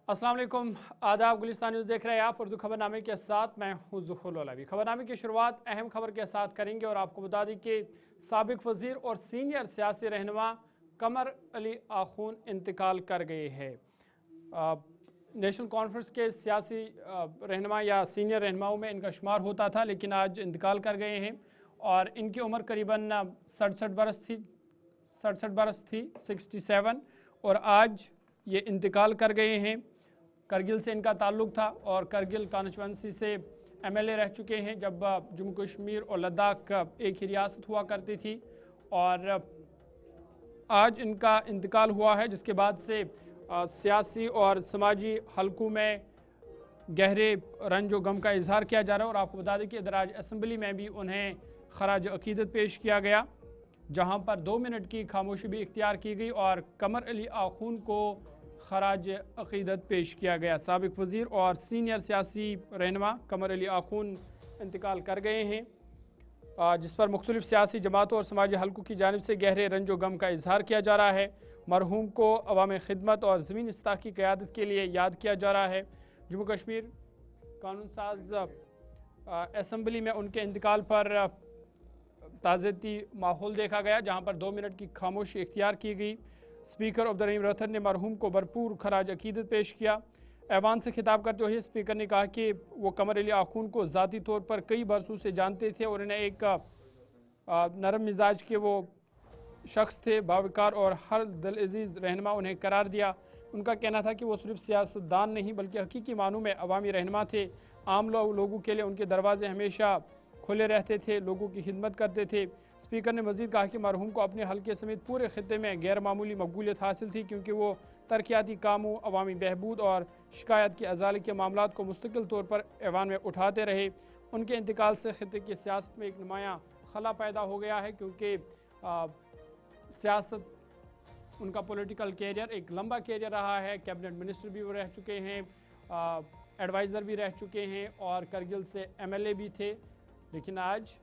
अस्सलाम वालेकुम, आदाब। गुलिस्तान न्यूज़ देख रहे हैं आप। उर्दू खबरनामे के साथ मैं हूँ ज़ुहूर लौलावी। खबरनामे की शुरुआत अहम खबर के साथ करेंगे और आपको बता दें कि साबिक़ वज़ीर और सीनियर सियासी रहनुमा कमर अली आख़ून इंतकाल कर गए हैं। नेशनल कॉन्फ्रेंस के सियासी रहनुमा या सीनियर रहनुमाओं में इनका शुमार होता था, लेकिन आज इंतकाल कर गए हैं और इनकी उम्र करीबन 67 बरस थी 67, और आज ये इंतकाल कर गए हैं। करगिल से इनका ताल्लुक़ था और करगिल कॉन्स्टिट्यूंसी से MLA रह चुके हैं जब जम्मू कश्मीर और लद्दाख एक ही रियासत हुआ करती थी, और आज इनका इंतकाल हुआ है, जिसके बाद से सियासी और समाजी हलकों में गहरे रंजो गम का इजहार किया जा रहा है। और आपको बता दें कि इधर आज असम्बली में भी उन्हें खराज अकीदत पेश किया गया, जहां पर 2 मिनट की खामोशी भी इख्तियार की गई और कमर अली आख़ून को खराज अकीदत पेश किया गया। साबिक़ वज़ीर और सीनियर सियासी रहनुमा कमर अली आख़ून इंतकाल कर गए हैं, जिस पर मुख्तलिफ़ सियासी जमातों और समाजी हलकों की जानिब से गहरे रंजो गम का इजहार किया जा रहा है। मरहूम को अवामी खिदमत और ज़मीन इस्लाह की क़यादत के लिए याद किया जा रहा है। जम्मू कश्मीर कानून साज असम्बली में उनके इंतकाल पर ताज़ियती माहौल देखा गया, जहाँ पर 2 मिनट की खामोशी इख्तियार की गई। स्पीकर अब्दुर्रहीम रथर ने मरहूम को भरपूर खराज अकीदत पेश किया। ऐवान से खिताब करते हुए स्पीकर ने कहा कि वो कमर अली आख़ून को ज़ाती तौर पर कई बरसों से जानते थे और इन्हें एक नरम मिजाज के वो शख्स थे, बावकार और हर दिल अजीज़ रहनुमा उन्हें करार दिया। उनका कहना था कि वो सिर्फ सियासतदान नहीं बल्कि हकीकी मानों में अवामी रहनुमा थे। आम लोगों के लिए उनके दरवाजे हमेशा खुले रहते थे, लोगों की खिदमत करते थे। स्पीकर ने मज़ीद कहा कि मरहूम को अपने हल्के समेत पूरे खित्ते में गैर मामूली मकबूलियत हासिल थी, क्योंकि वो तरक्याती कामों, अवामी बहबूद और शिकायत की अजाली के मामलात को मुस्तकिल तौर पर ऐवान में उठाते रहे। उनके इंतकाल से खित्ते की सियासत में एक नुमायाँ खला पैदा हो गया है, क्योंकि सियासत उनका पॉलिटिकल कैरियर एक लंबा कैरियर रहा है। कैबिनेट मिनिस्टर भी वो रह चुके हैं, एडवाइज़र भी रह चुके हैं और करगिल से MLA भी थे, लेकिन आज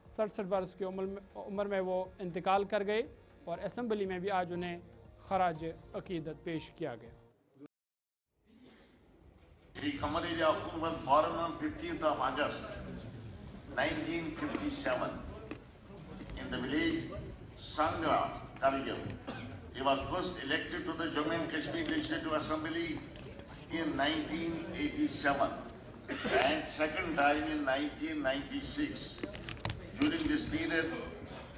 67 बरस की उम्र में वो इंतकाल कर गए और असम्बली में भी आज उन्हें खराज अकीदत पेश किया गया। Khamar Ali Akhund was born on 15th of August 1957 in the village Sangra, Kargil. He was first elected to the Jammu and Kashmir Legislative Assembly in 1987 and second time in 1996. During this period,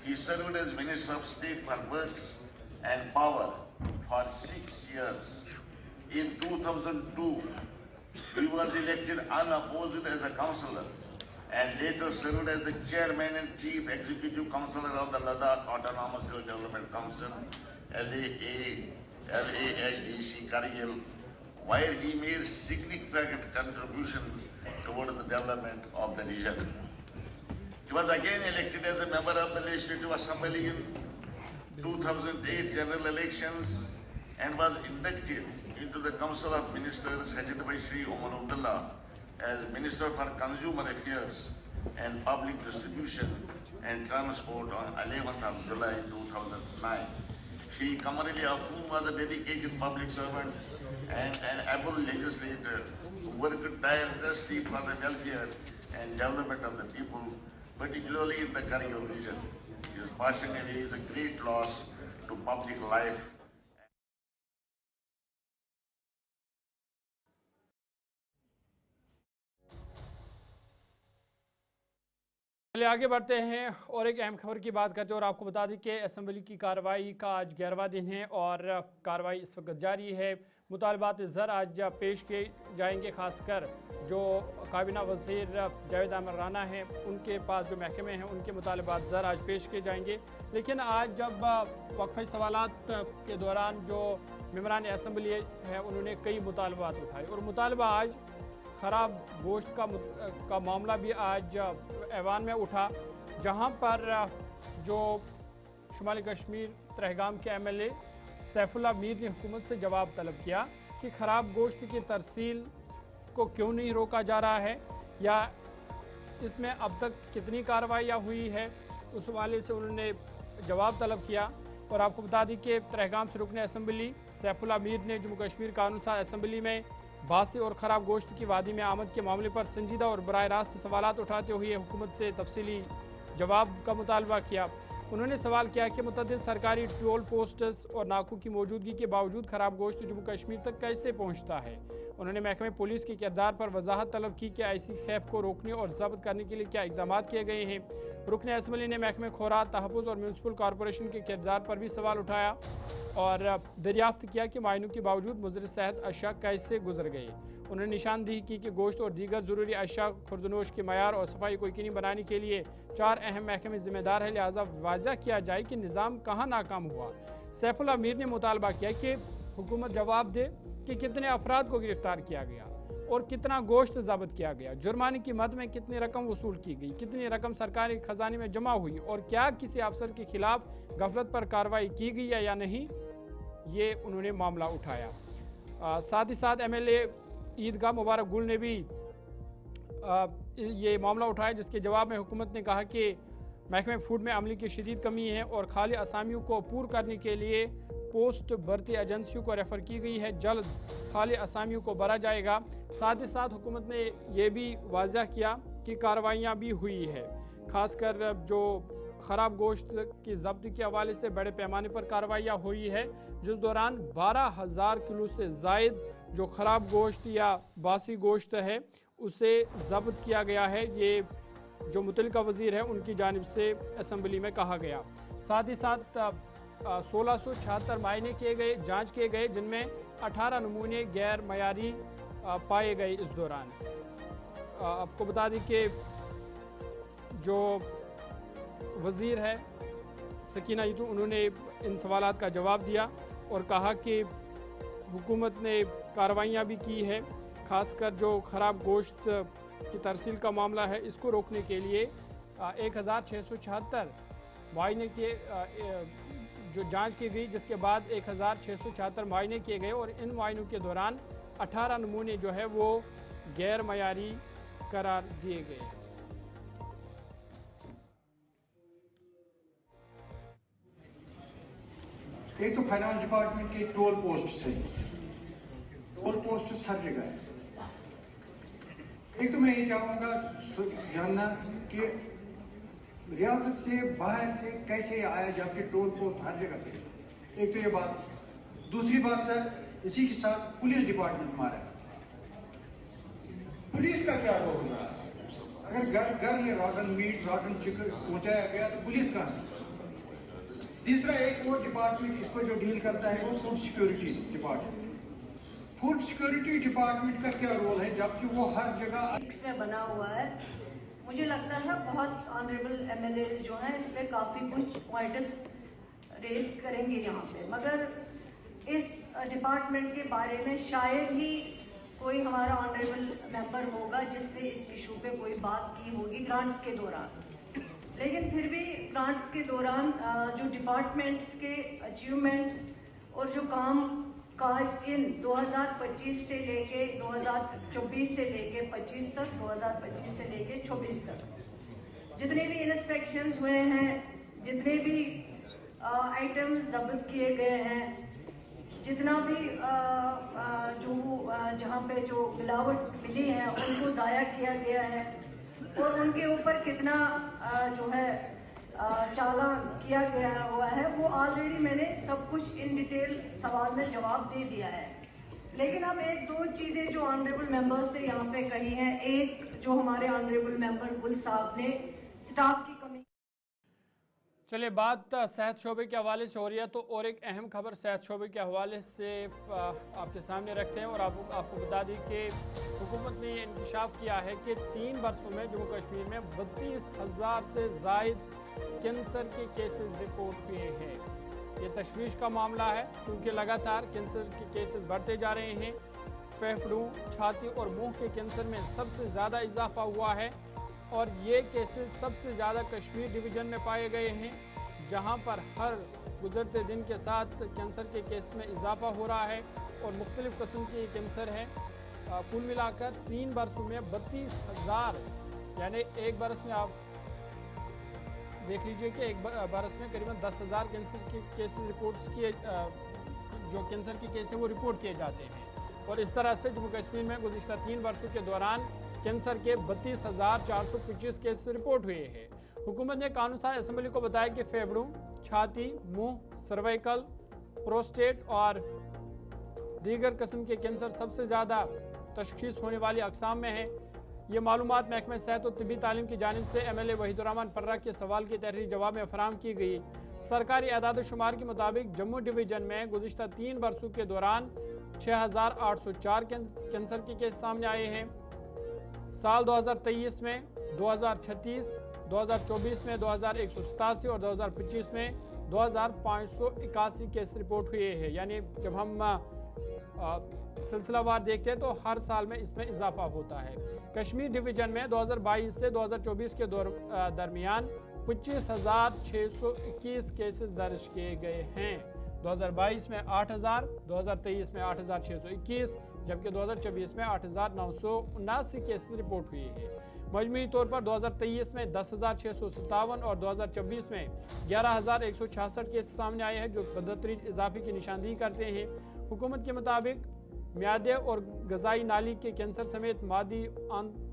he served as Minister of State for Works and Power for 6 years. In 2002, he was elected unopposed as a councillor and later served as the chairman and chief executive councillor of the Ladakh Autonomous Development Council, LAHDC Kargil, where he made significant contributions towards the development of the region. He was again elected as a member of the Legislative Assembly in 2008 general elections and was inducted into the Council of Ministers headed by Shri Omar Abdullah as Minister for Consumer Affairs and Public Distribution and Transport on 11th of July 2009. Shri Khamar Ali Akhund was a dedicated public servant and an able legislator who worked tirelessly for the welfare and development of the people, particularly in the Kargil region. His passing away is a great loss to public life. चलिए आगे बढ़ते हैं और एक अहम खबर की बात करते हैं और आपको बता दें कि असम्बली की कार्रवाई का आज 11वां दिन है और कार्रवाई इस वक्त जारी है। मुतालबात ज़र आज पेश किए जाएंगे, खासकर जो काबीना वज़ीर जावेद अहमद राना हैं उनके पास जो महकमे हैं उनके मुतालबात ज़र आज पेश किए जाएंगे। लेकिन आज जब वक्फ़े सवालात के दौरान जो मेंबरान असम्बली है उन्होंने कई मुतालबात उठाए और मुतालबा आज ख़राब गोश्त का मामला भी आज ऐवान में उठा, जहां पर जो शुमाली कश्मीर तहगाम के MLA सैफुल्लाह मीर ने हुकूमत से जवाब तलब किया कि ख़राब गोश्त की तरसील को क्यों नहीं रोका जा रहा है या इसमें अब तक कितनी कार्रवाइयाँ हुई है। उस हवाले से उन्होंने जवाब तलब किया और आपको बता दें कि तहगाम से रुकने असम्बली सैफुल्लाह मीर ने जम्मू कश्मीर कानून साज असम्बली में बासी और ख़राब गोश्त की वादी में आमद के मामले पर संजीदा और बराह रास्त सवालात उठाते हुए हुकूमत से तफसीली जवाब का मुतालबा किया। उन्होंने सवाल किया कि मुतअद्दिद सरकारी टोल पोस्टर्स और नाकों की मौजूदगी के बावजूद ख़राब गोश्त जम्मू कश्मीर तक कैसे पहुँचता है। उन्होंने महकमे पुलिस के किरदार पर वजाहत तलब की कि ऐसी खैफ को रोकने और जब्त करने के लिए क्या इकदाम किए गए हैं। रुकने असम्बली ने महकमे खुराक, तहफ़्फ़ुज़ और म्यूनसिपल कॉरपोरेशन के किरदार पर भी सवाल उठाया और दरियाफ्त किया कि मायनों के बावजूद मुज़र सेहत अशिया कैसे गुजर गए। उन्होंने निशानदेही की कि गोश्त और दीगर ज़रूरी अशिया खुर्दनोश के मयार और सफाई को यकीनी बनाने के लिए 4 अहम महकमे जिम्मेदार है, लिहाजा वाज़ह किया जाए कि निज़ाम कहाँ नाकाम हुआ। सैफुल्लाह मीर ने मुतालबा किया कि हुकूमत जवाब दे कि कितने अफराद को गिरफ्तार किया गया और कितना गोश्त जब्त किया गया, जुर्माने की मद में कितनी रकम वसूल की गई, कितनी रकम सरकारी खजाने में जमा हुई और क्या किसी अफसर के खिलाफ गफलत पर कार्रवाई की गई है या नहीं, ये उन्होंने मामला उठाया। साथ ही साथ MLA ईदगाह मुबारक गुल ने भी ये मामला उठाया, जिसके जवाब में हुकूमत ने कहा कि महकमे फूड में अमले की शदीद कमी है और खाली असामियों को पूर करने के लिए पोस्ट भर्ती एजेंसियों को रेफर की गई है, जल्द खाली असामियों को भरा जाएगा। साथ ही साथ हुकूमत ने यह भी वाज़ह किया कि कार्रवाइयाँ भी हुई है, खासकर जो ख़राब गोश्त की जब्त के हवाले से बड़े पैमाने पर कार्रवाइयाँ हुई है, जिस दौरान 12,000 किलो से ज़ायद जो ख़राब गोश्त या बासी गोश्त है उसे जब्त किया गया है। ये जो मुतल्लिका वज़ीर है उनकी जानिब से असम्बली में कहा गया। साथ ही साथ 1676 मायने किए गए, जांच किए गए, जिनमें 18 नमूने गैर मयारी पाए गए। इस दौरान आपको बता दें कि जो वज़ीर है सकीना ईतू, उन्होंने इन सवालात का जवाब दिया और कहा कि हुकूमत ने कार्रवाइयाँ भी की है, खासकर जो ख़राब गोश्त की तरसील का मामला है इसको रोकने के लिए 1676 मायने के जो जांच की गई, जिसके बाद 1676 मायने किए गए और इन मायनों के दौरान 18 नमूने जो है वो गैर मयारी करार दिए गए। एक तो फाइनेंस डिपार्टमेंट के टोल पोस्ट से, टोल पोस्ट हर जगह है। एक तो मैं ये चाहूँगा जानना कि रियासत से बाहर से कैसे आया जबकि टोल पोस्ट हर जगह पे। एक तो ये बात। दूसरी बात सर, इसी के साथ पुलिस डिपार्टमेंट हमारा, पुलिस का क्या रोल रहा है? अगर घर घर ये रॉटन मीट, रॉटन चिकन पहुंचाया गया तो पुलिस का नहीं। तीसरा एक और डिपार्टमेंट इसको जो डील करता है वो food security department. Food security department का क्या रोल है जबकि वो हर जगह में बना हुआ है? मुझे लगता है बहुत ऑनरेबल MLAs जो हैं इस पर काफ़ी कुछ पॉइंट्स रेज करेंगे यहाँ पे, मगर इस डिपार्टमेंट के बारे में शायद ही कोई हमारा ऑनरेबल मेंबर होगा जिसने इस इशू पे कोई बात की होगी ग्रांट्स के दौरान। लेकिन फिर भी ग्रांट्स के दौरान जो डिपार्टमेंट्स के अचीवमेंट्स और जो काम काज इन 2025 से लेके 2024 से लेके 25 तक, 2025 से लेके 24 तक जितने भी इंस्पेक्शंस हुए हैं, जितने भी आइटम्स जब्त किए गए हैं, जितना भी जहाँ पे जो मिलावट मिली है उनको ज़ाया किया गया है और उनके ऊपर कितना जो है चालान किया गया हुआ है, वो ऑलरेडी मैंने सब कुछ इन डिटेल सवाल में जवाब दे दिया है। लेकिन अब एक दो चीज़ें जो ऑनरेबल मेंबर्स ने यहाँ पे कही हैं, एक जो हमारे ऑनरेबल मेंबर गुल साहब ने स्टाफ की कमी। चलिए, बात सेहत शोबे के हवाले से हो रही है तो और एक अहम खबर सेहत शोबे के हवाले से आपके सामने रखते हैं और आपको बता दें कि हुकूमत ने इंकशाफ किया है कि 3 वर्षों में जम्मू कश्मीर में 32,000 से ज़ायद कैंसर के केसेस रिपोर्ट हुए हैं। ये तशवीश का मामला है क्योंकि लगातार कैंसर के केसेस बढ़ते जा रहे हैं। फेफड़ों, छाती और मुंह के कैंसर में सबसे ज़्यादा इजाफा हुआ है और ये केसेस सबसे ज़्यादा कश्मीर डिवीज़न में पाए गए हैं, जहां पर हर गुजरते दिन के साथ कैंसर के केस में इजाफा हो रहा है और मुख्तलिफ़ किस्म के कैंसर है। कुल मिलाकर 3 वर्षों में 32,000, यानी एक बरस में आप देख लीजिए कि एक बरस में करीबन 10,000 कैंसर के केसेस रिपोर्ट्स किए जो कैंसर के केस हैं वो रिपोर्ट किए जाते हैं। और इस तरह से जम्मू कश्मीर में गुज़िश्ता 3 वर्षों के दौरान कैंसर के 32,425 केस रिपोर्ट हुए हैं। हुकूमत ने कानून साज असम्बली को बताया कि फेफड़ों, छाती, मुंह, सर्वाइकल, प्रोस्टेट और दीगर किस्म के कैंसर सबसे ज़्यादा तशखीस होने वाली अक़साम में है। ये मालूमात महकमा सेहत और तिब्बी तालीम की जानिब से MLA वहीदुर्रहमान पर्रा के सवाल के तहरीरी जवाब में फराहम की गई। सरकारी एदाद शुमार के मुताबिक जम्मू डिवीज़न में गुज़िश्ता 3 वर्षों के दौरान 6,804 कैंसर के केस सामने आए हैं। साल 2023 में 2036, 2024 में 2187 और 2025 में 2,581 केस रिपोर्ट हुए हैं। यानी जब हम सिलसिलावार देखते हैं तो हर साल में इसमें इजाफा होता है। कश्मीर डिवीज़न में 2022 से 2024 के दरमियान 25,621 केसेस दर्ज किए गए हैं। 2022 में 8,000, 2023 में 8,621, जबकि 2024 में 8,979 केसेस रिपोर्ट हुए हैं। मजमूई तौर पर 2023 में 10,657 और 2024 में 11,166 केस सामने आए हैं, जो बदतरीज इजाफे की निशानदेही करते हैं। हुकूमत के मुताबिक म्यादे और गजाई नाली के कैंसर समेत मादी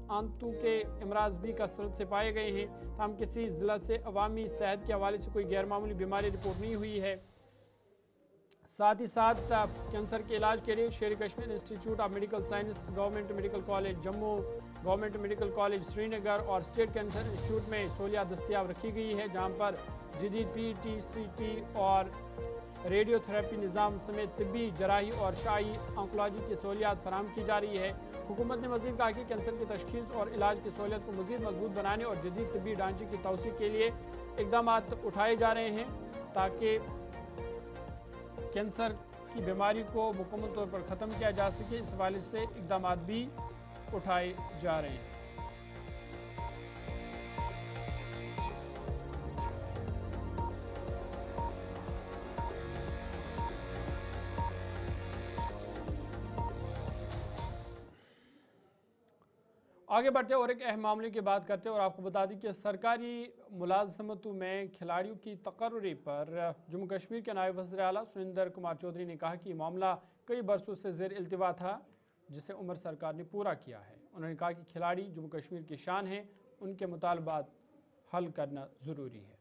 आंतों के अमराज भी कसरत से पाए गए हैं। ताहम किसी ज़िला से अवामी सेहत के हवाले से कोई गैरमामूली बीमारी रिपोर्ट नहीं हुई है। साथ ही साथ कैंसर के इलाज के लिए शेर Kashmir institute of medical science, government medical college Jammu, government medical college Srinagar और स्टेट कैंसर इंस्टीट्यूट में सहूलियात दस्तियाब रखी गई है, जहाँ पर जदीद PET, CT और रेडियोथेरेपी निज़ाम समेत तिब्बी, जराही और शाही ऑन्कोलॉजी की सहूलियात फराहम की जा रही है। हुकूमत ने मज़ीद कहा कि कैंसर की तशख़ीस और इलाज की सहूलियत को मज़ीद मजबूत बनाने और जदीद तिब्बी ढांचे की तौसीक़ के लिए इक़दाम उठाए जा रहे हैं, ताकि कैंसर की बीमारी को मुकम्मल तौर पर ख़त्म किया जा सके। इस हवाले से इक़दाम भी उठाए जा रहे हैं। आगे बढ़ते और एक अहम मामले की बात करते हैं और आपको बता दें कि सरकारी मुलाजमतों में खिलाड़ियों की तकर्री पर जम्मू कश्मीर के नायब वज़ीर आला सुरेंद्र कुमार चौधरी ने कहा कि मामला कई बरसों से ज़ेर इल्तिवा था, जिसे उमर सरकार ने पूरा किया है। उन्होंने कहा कि खिलाड़ी जम्मू कश्मीर की शान हैं, उनके मुतालबात हल करना ज़रूरी है।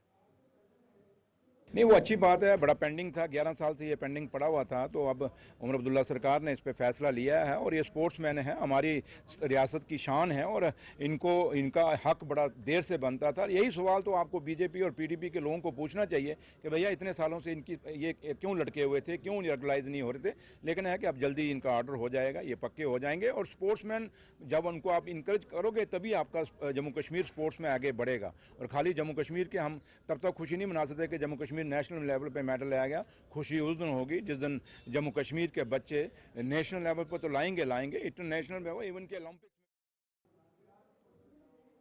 नहीं, वो अच्छी बात है। बड़ा पेंडिंग था, 11 साल से ये पेंडिंग पड़ा हुआ था, तो अब उमर अब्दुल्ला सरकार ने इस पे फैसला लिया है और ये स्पोर्ट्समैन है, हमारी रियासत की शान है और इनका हक बड़ा देर से बनता था। यही सवाल तो आपको बीजेपी और PDP के लोगों को पूछना चाहिए कि भैया इतने सालों से इनकी ये क्यों लटके हुए थे, क्यों रेगुलाइज नहीं हो रहे थे। लेकिन है कि अब जल्दी इनका ऑर्डर हो जाएगा, ये पक्के हो जाएंगे और स्पोर्ट्समैन जब उनको आप इंकरेज करोगे तभी आपका जम्मू कश्मीर स्पोर्ट्स में आगे बढ़ेगा। और खाली जम्मू कश्मीर के हम तब तक खुशी नहीं मना सकते कि जम्मू कश्मीर नेशनल लेवल पे मेडल लाया गया। खुशी उस दिन होगी जिस दिन जम्मू कश्मीर के बच्चे नेशनल लेवल पर तो लाएंगे इंटरनेशनल लेवल, इवन के ओलंपिक्स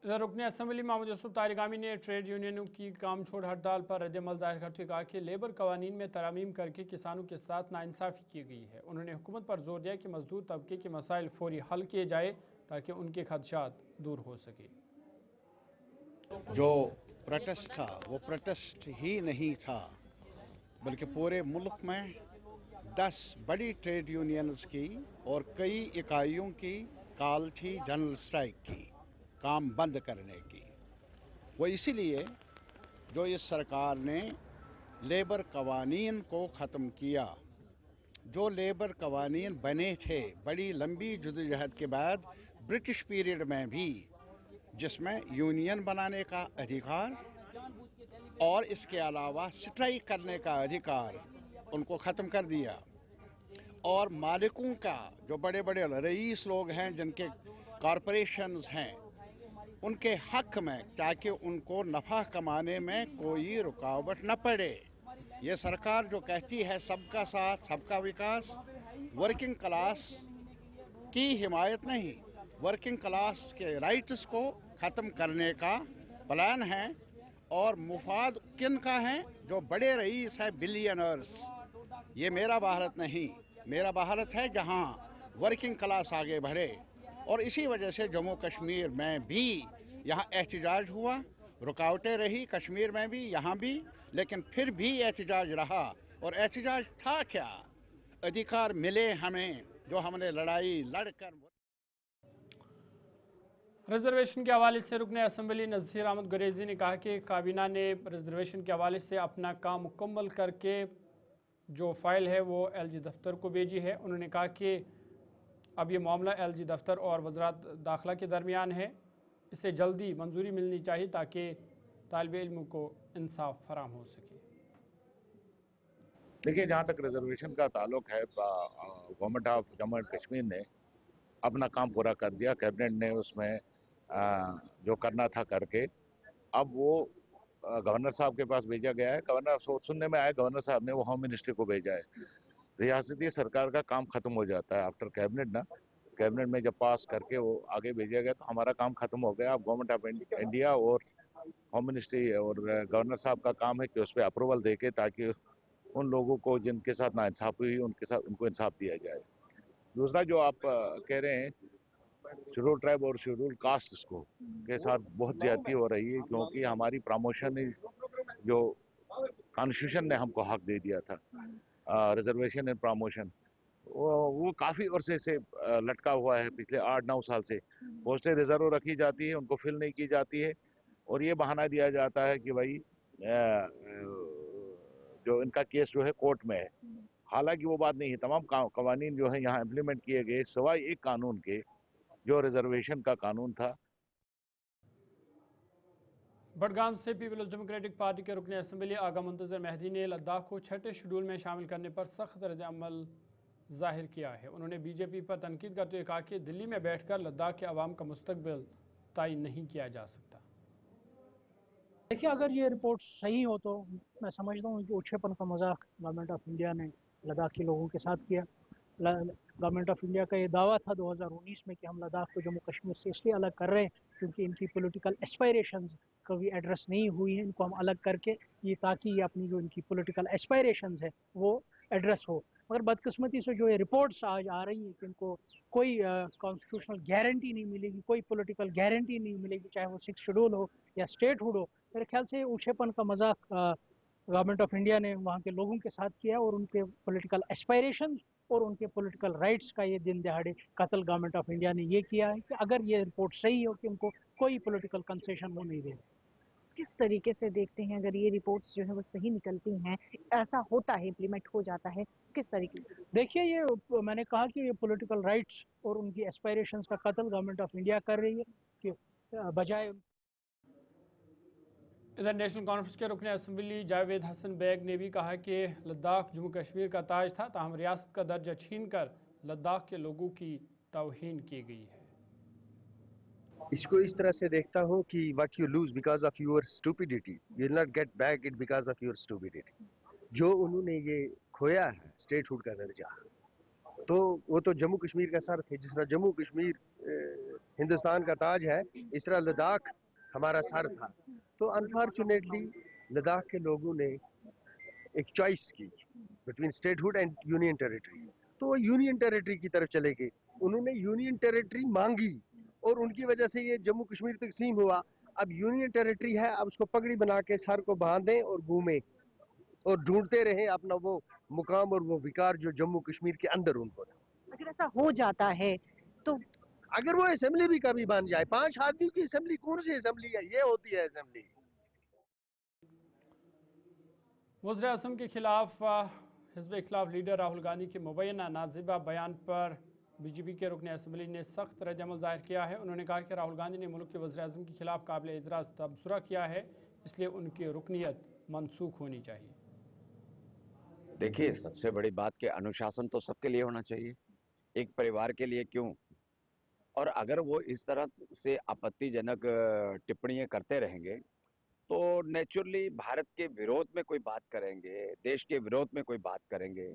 में। रुकने असम्बली महमूद यूसुफ तारिगामी ने ट्रेड यूनियनों की काम छोड़ हड़ताल पर रद्द-ए-अमल जाहिर करते हुए कहा कि लेबर कवानीन में तरामीम करके किसानों के साथ नाइंसाफ़ी की गई है। उन्होंने हुकूमत पर जोर दिया कि मजदूर तबके के मसाइल फौरी हल किए जाए ताकि उनके खदशात दूर हो सके। जो प्रोटेस्ट था वो प्रोटेस्ट ही नहीं था, बल्कि पूरे मुल्क में 10 बड़ी ट्रेड यूनियंस की और कई इकाइयों की कॉल थी जनरल स्ट्राइक की, काम बंद करने की। वो इसीलिए जो इस सरकार ने लेबर कवानीन को ख़त्म किया, जो लेबर कवानीन बने थे बड़ी लंबी जद्दोजहद के बाद ब्रिटिश पीरियड में भी, जिसमें यूनियन बनाने का अधिकार और इसके अलावा स्ट्राइक करने का अधिकार, उनको ख़त्म कर दिया। और मालिकों का, जो बड़े बड़े रईस लोग हैं जिनके कॉरपोरेशंस हैं, उनके हक में, ताकि उनको नफ़ा कमाने में कोई रुकावट न पड़े। ये सरकार जो कहती है सबका साथ सबका विकास, वर्किंग क्लास की हिमायत नहीं, वर्किंग क्लास के राइट्स को ख़त्म करने का प्लान है। और मुफाद किन का है? जो बड़े रईस है, बिलियनर्स। ये मेरा भारत नहीं, मेरा भारत है जहाँ वर्किंग क्लास आगे बढ़े। और इसी वजह से जम्मू कश्मीर में भी यहाँ एहतिजाज हुआ रुकावटें रही कश्मीर में भी, यहाँ भी, लेकिन फिर भी एहतजाज रहा। और एहतजाज था क्या? अधिकार मिले हमें, जो हमने लड़ाई लड़कर। रिजर्वेशन के हवाले से रुकने असम्बली नज़ीर अहमद गुरेजी ने कहा कि काबीना ने रिजर्वेशन के हवाले से अपना काम मुकम्मल करके जो फ़ाइल है वो LG दफ्तर को भेजी है। उन्होंने कहा कि अब ये मामला LG दफ्तर और वज़रात दाखिला के दरमियान है, इसे जल्दी मंजूरी मिलनी चाहिए ताकि तालिब इल्म को इंसाफ फराम हो सके। देखिए, जहाँ तक रिजर्वेशन का ताल्लुक है, government of Jammu and Kashmir ने अपना काम पूरा कर दिया। कैबिनेट ने उसमें जो करना था करके, अब वो गवर्नर साहब के पास भेजा गया है। गवर्नर सुनने में आया, गवर्नर साहब ने वो होम मिनिस्ट्री को भेजा है। रियासती सरकार का काम खत्म हो जाता है आफ्टर कैबिनेट ना। कैबिनेट में जब पास करके वो आगे भेजा गया तो हमारा काम खत्म हो गया। अब गवर्नमेंट ऑफ इंडिया और होम मिनिस्ट्री और गवर्नर साहब का काम है कि उस पर अप्रूवल दे के, ताकि उन लोगों को जिनके साथ नाइंसाफी हुई उनको इंसाफ दिया जाए। दूसरा जो आप कह रहे हैं, शेड्यूल ट्राइब और शेड्यूल कास्ट को के साथ बहुत ज्यादती हो रही है, क्योंकि हमारी प्रमोशन जो कॉन्स्टिट्यूशन ने हमको हक दे दिया था, रिजर्वेशन एंड प्रमोशन, वो काफ़ी अरसे से लटका हुआ है। पिछले 8-9 साल से पोस्टें रिजर्व रखी जाती है, उनको फिल नहीं की जाती है, और ये बहाना दिया जाता है कि भाई जो इनका केस जो है कोर्ट में है। हालांकि वो बात नहीं है। तमाम कवानीन जो है यहाँ इम्प्लीमेंट किए गए, सिवाय एक कानून के जो रिजर्वेशन का कानून था। बडगाम से पीपल्स डेमोक्रेटिक पार्टी के रुकन असम्बली आगा मुंतज़र मेहदी ने लद्दाख को छठे शेड्यूल में शामिल करने पर सख्त रद्द-ए-अमल जाहिर किया है। उन्होंने बीजेपी पर तनकीद करते हुए कहा कि दिल्ली में बैठकर लद्दाख के अवाम का मुस्तकबिल तय नहीं किया जा सकता। देखिए, अगर ये रिपोर्ट सही हो तो मैं समझता हूँ कि ओछेपन का मजाक गवर्नमेंट ऑफ इंडिया ने लद्दाख के लोगों के साथ किया। गवर्नमेंट ऑफ इंडिया का ये दावा था 2019 में कि हम लद्दाख को जम्मू कश्मीर से इसलिए अलग कर रहे हैं क्योंकि इनकी पॉलिटिकल एस्पायरेशंस कभी एड्रेस नहीं हुई हैं, इनको हम अलग करके ये ताकि ये अपनी जो इनकी पॉलिटिकल एस्पायरेशंस है वो एड्रेस हो। मगर बदकिस्मती से जो ये रिपोर्ट्स आज आ रही हैं कि इनको कोई कॉन्स्टिट्यूशनल गारंटी नहीं मिलेगी, कोई पॉलिटिकल गारंटी नहीं मिलेगी, चाहे वो 6 शेड्यूल हो या स्टेटहुड हो। मेरे ख्याल से ऊँचेपन का मजाक गवर्नमेंट ऑफ इंडिया ने वहाँ के लोगों के साथ किया और उनके पॉलिटिकल एस्पायरेशंस और उनके पॉलिटिकल राइट्स का ये दिन दहाड़े कत्ल गवर्नमेंट ऑफ इंडिया ने ये किया है कि अगर ये रिपोर्ट सही हो कि उनको कोई पॉलिटिकल कंसेशन वो नहीं देंगे। किस तरीके से देखते हैं अगर ये रिपोर्ट्स जो है वो सही निकलती हैं, ऐसा होता है, इम्प्लीमेंट हो जाता है, किस तरीके से? देखिए, ये मैंने कहा कि ये पॉलिटिकल राइट्स और उनकी एस्पायरेशंस का कत्ल गवर्नमेंट ऑफ इंडिया कर रही है कि बजाय। इधर नेशनल कॉन्फ्रेंस के रुकन असम्बली जावेद हसन बेग ने भी कहा कि लद्दाख जम्मू कश्मीर का ताज था, ताहम रियासत का दर्जा छीन कर लद्दाख के लोगों की तौहीन की गई है। इसको इस तरह से देखता हूँ कि what you lose because of your stupidity, you will not get back it because of your stupidity. जो उन्होंने ये खोया है स्टेटहुड का दर्जा, तो वो तो जम्मू कश्मीर का सर थे। जिस तरह जम्मू कश्मीर हिंदुस्तान का ताज है, इस तरह लद्दाख हमारा सर था। तो अनफॉर्चुनेटली लद्दाख के लोगों ने एक चॉइस की between statehood and union territory, तो वो यूनियन टेरिटरी की तरफ चले गए। उन्होंने यूनियन टेरिटरी मांगी और उनकी वजह से ये जम्मू कश्मीर तकसीम हुआ। अब यूनियन टेरिटरी है, अब उसको पगड़ी बना के सर को बांधें और घूमें और ढूंढते रहे अपना वो मुकाम और वो विकार जो जम्मू कश्मीर के अंदर उनको था। अगर ऐसा हो जाता है तो अगर वो असेंबली भी कभी बन जाए, 5 आदमियों की असेंबली कौन सी असेंबली है? ये होती है असेंबली। वज़ीर आज़म के खिलाफ हिज़्ब इख्तिलाफ लीडर राहुल गांधी के मुबैना नाज़िबा बयान पर बीजेपी के रुकन असम्बली ने सख्त रद्द-ए-अमल ज़ाहिर किया है। उन्होंने कहा कि राहुल गांधी ने मुल्क के वज़ीर आज़म के खिलाफ काबिल एतराज़ तबसरा किया है, इसलिए उनकी रुकनियत मनसूख होनी चाहिए। देखिए, सबसे बड़ी बात कि अनुशासन तो सबके लिए होना चाहिए, एक परिवार के लिए क्यों। और अगर वो इस तरह से आपत्तिजनक टिप्पणियां करते रहेंगे तो नेचुरली भारत के विरोध में कोई बात करेंगे, देश के विरोध में कोई बात करेंगे,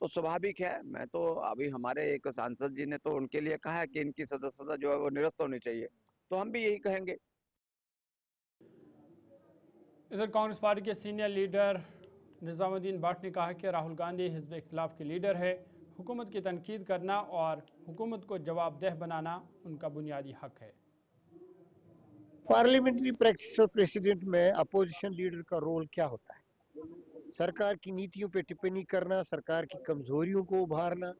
तो स्वाभाविक है। मैं तो अभी हमारे एक सांसद जी ने तो उनके लिए कहा है कि इनकी सदस्यता जो है वो निरस्त होनी चाहिए, तो हम भी यही कहेंगे। इधर कांग्रेस पार्टी के सीनियर लीडर निज़ामुद्दीन भट्ट ने कहा कि राहुल गांधी हिज़्ब इख्तिलाफ के लीडर है, हुकूमत की तनकीद करना और हुकूमत को जवाबदेह बनाना उनका बुनियादी हक है। पार्लियामेंट्री प्रैक्टिस और प्रेसिडेंट में अपोजिशन लीडर का रोल क्या होता है? सरकार की नीतियों पे टिप्पणी करना, सरकार की कमजोरियों को उभारना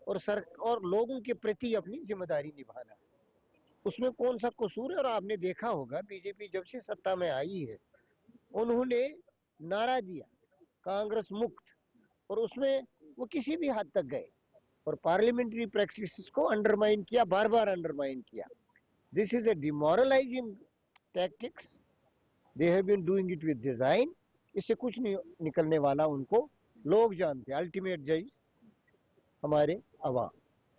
और लोगों के प्रति अपनी जिम्मेदारी निभाना। उसमें कौन सा कसूर है? और आपने देखा होगा बीजेपी जब से सत्ता में आई है उन्होंने नारा दिया कांग्रेस मुक्त, और उसमें वो किसी भी हद तक गए और पार्लियामेंट्री प्रैक्टिस को अंडरमाइन किया, बार बार अंडरमाइन किया। This is a demoralising tactics, they have been doing it with design. इससे कुछ नहीं निकलने वाला, उनको लोग जानते हैं। अल्टीमेट जज हमारे अवाम,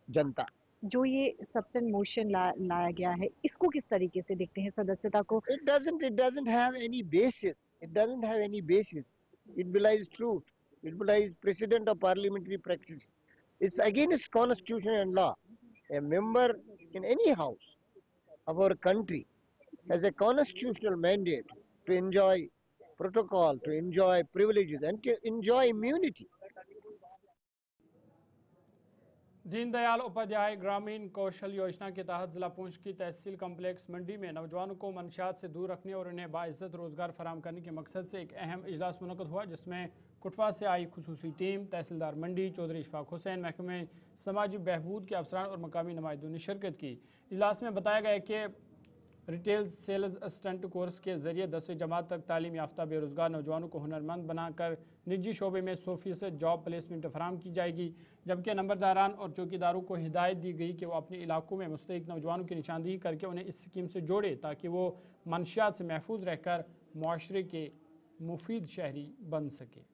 जनता। जो ये सब्सेंट मोशन लाया गया है, इसको किस तरीके से देखते हैं सदस्यता को? It doesn't have any basis. It doesn't have any basis. It belies truth. It belies precedent of parliamentary practice. It's against constitution and law. A member in any house of our country has a constitutional mandate to enjoy protocol, to enjoy privileges, and to enjoy immunity. Deendayal Upadhyay ग्रामीण कौशल योजना के तहत जिला पुंछ की तहसील complex मंडी में नौजवानों को मंशियात से दूर रखने और उन्हें बाइज्जत रोजगार फराहम करने के मकसद से एक अहम इजलास मुनक़द हुआ, जिसमें कुटवा से आई खुसूसी टीम, तहसीलदार मंडी चौधरी इशफाक हुसैन, महकमे समाजी बहबूद के अफसरान और मकामी नुमाइंदों ने शिरकत की। इजलास में बताया गया कि रिटेल सेल्स असिस्टेंट कोर्स के जरिए 10वीं जमात तक तालीम याफ्ता बेरोजगार नौजवानों को हुनरमंद बनाकर निजी शोबे में 100% जॉब प्लेसमेंट फराहम की जाएगी, जबकि नंबरदारान और चौकीदारों को हिदायत दी गई कि वो अपने इलाकों में मुस्तहिक नौजवानों की निशानदेही करके उन्हें इस स्कीम से जोड़े ताकि वो मंशियात से महफूज रहकर मुआशरे के मुफीद शहरी बन सके।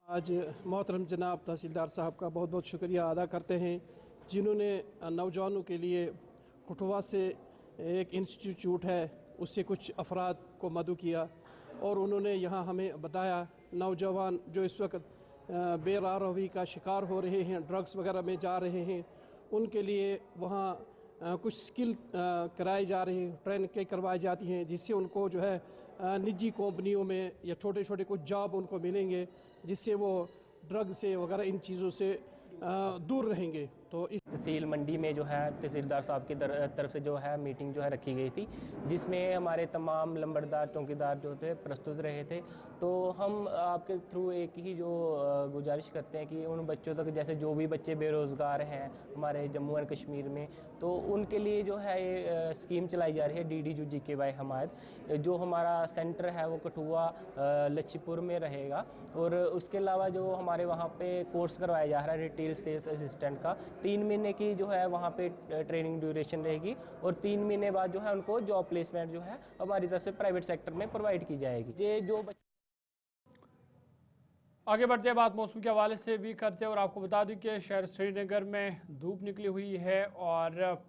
आज मोहतरम जनाब तहसीलदार साहब का बहुत बहुत शुक्रिया अदा करते हैं, जिन्होंने नौजवानों के लिए कुटवा से एक इंस्टीट्यूट है उससे कुछ अफराद को मदऊ किया और उन्होंने यहाँ हमें बताया नौजवान जो इस वक्त बेरारवी का शिकार हो रहे हैं, ड्रग्स वगैरह में जा रहे हैं, उनके लिए वहाँ कुछ स्किल कराई जा रही हैं, ट्रेन के करवाई जाती हैं, जिससे उनको जो है निजी कंपनियों में या छोटे छोटे कुछ जॉब उनको मिलेंगे, जिससे वो ड्रग से वगैरह इन चीज़ों से दूर रहेंगे। तो इस तहसील मंडी में जो है तहसीलदार साहब की तरफ से जो है मीटिंग जो है रखी गई थी, जिसमें हमारे तमाम लंबरदार चौकीदार जो थे प्रस्तुत रहे थे। तो हम आपके थ्रू एक ही जो गुजारिश करते हैं कि उन बच्चों तक, जैसे जो भी बच्चे बेरोज़गार हैं हमारे जम्मू एंड कश्मीर में, तो उनके लिए जो है ये स्कीम चलाई जा रही है DDU-GKY हमायत। जो हमारा सेंटर है वो कठुआ लच्छीपुर में रहेगा और उसके अलावा जो हमारे वहाँ पे कोर्स करवाया जा रहा है रिटेल सेल्स असिस्टेंट का, 3 महीने की जो है वहाँ पे ट्रेनिंग ड्यूरेशन रहेगी और 3 महीने बाद जो है उनको जॉब प्लेसमेंट जो है हमारी तरफ से प्राइवेट सेक्टर में प्रोवाइड की जाएगी। ये जो आगे बढ़ते हैं, बात मौसम के हवाले से भी करते हैं और आपको बता दूं कि शहर श्रीनगर में धूप निकली हुई है और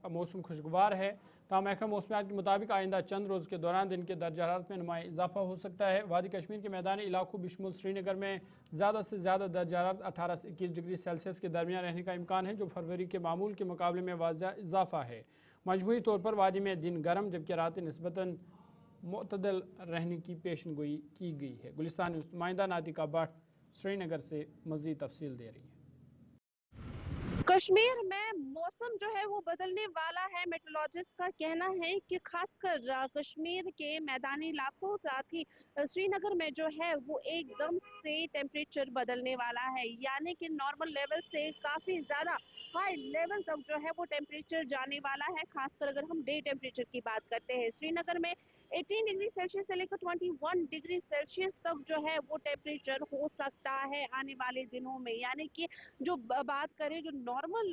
मौसम खुशगवार है। ताहम महकमा मौसमियात के मुताबिक आइंदा चंद रोज़ के दौरान दिन के दर्जा हरारत में नुमाया इजाफा हो सकता है। वादी कश्मीर के मैदानी इलाकों बिशमुल श्रीनगर में ज़्यादा से ज़्यादा दर्जा हरारत 18 से 21 डिग्री सेल्सियस के दरमियान रहने का इम्कान है, जो फरवरी के मामूल के मुकाबले में वाज़ा इजाफा है। मजमूई तौर पर वादी में दिन गर्म जबकि रातें निस्बतन मुतदल रहने की पेशनगोई की गई है। गुलिस्तान नुमाइंदा नातिका भट्ट श्रीनगर से मज़ीद तफसील दे रही है। कश्मीर में मौसम जो है वो बदलने वाला है। मेट्रोलॉजिस्ट का कहना है कि खासकर कश्मीर के मैदानी इलाकों, साथ ही श्रीनगर में जो है वो एकदम से टेम्परेचर बदलने वाला है, यानी कि नॉर्मल लेवल से काफ़ी ज़्यादा हाई लेवल तक जो है वो टेम्परेचर जाने वाला है। खासकर अगर हम डे टेम्परेचर की बात करते हैं, श्रीनगर में 18 डिग्री सेल्सियस से लेकर 21 डिग्री सेल्सियस तक जो है वो टेम्परेचर हो सकता है आने वाले दिनों में। यानी कि जो बात करें जो नॉर्मल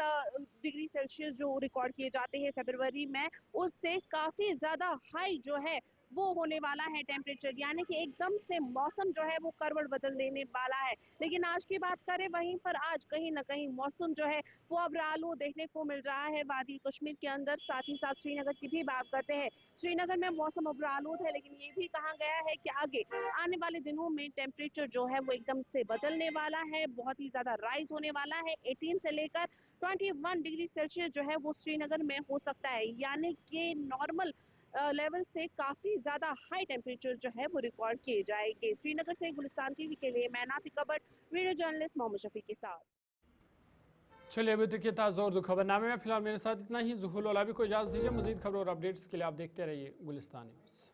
डिग्री सेल्सियस जो रिकॉर्ड किए जाते हैं फरवरी में, उससे काफ़ी ज़्यादा हाई जो है वो होने वाला है टेम्परेचर, यानी कि एकदम से मौसम जो है वो करवट बदल देने वाला है। लेकिन आज की बात करें वहीं पर आज कहीं ना कहीं मौसम जो है वो अब आलू देखने को मिल रहा है वादी कश्मीर के अंदर। साथ ही साथ श्रीनगर की भी बात करते हैं, श्रीनगर में मौसम अब आलूद है, लेकिन ये भी कहा गया है कि आगे आने वाले दिनों में टेम्परेचर जो है वो एकदम से बदलने वाला है, बहुत ही ज्यादा राइज होने वाला है। 18 से लेकर 21 डिग्री सेल्सियस जो है वो श्रीनगर में हो सकता है, यानी कि नॉर्मल लेवल से काफी ज्यादा हाई टेम्परेचर जो है वो रिकॉर्ड किए जाएंगे। श्रीनगर से गुलिस्तान टीवी के लिए मैं नातिका भट्ट, वीडियो जर्नलिस्ट मोहम्मद शफी के साथ। चलिए अभी तक ये था जोर दो खबरनामे में। फिलहाल मेरे साथ इतना ही। ज़ुहुल ओलाबी को इजाज़त दीजिए। मज़ीद खबरों और अपडेट्स के लिए आप देखते रहिए गुलिस्तान न्यूज़।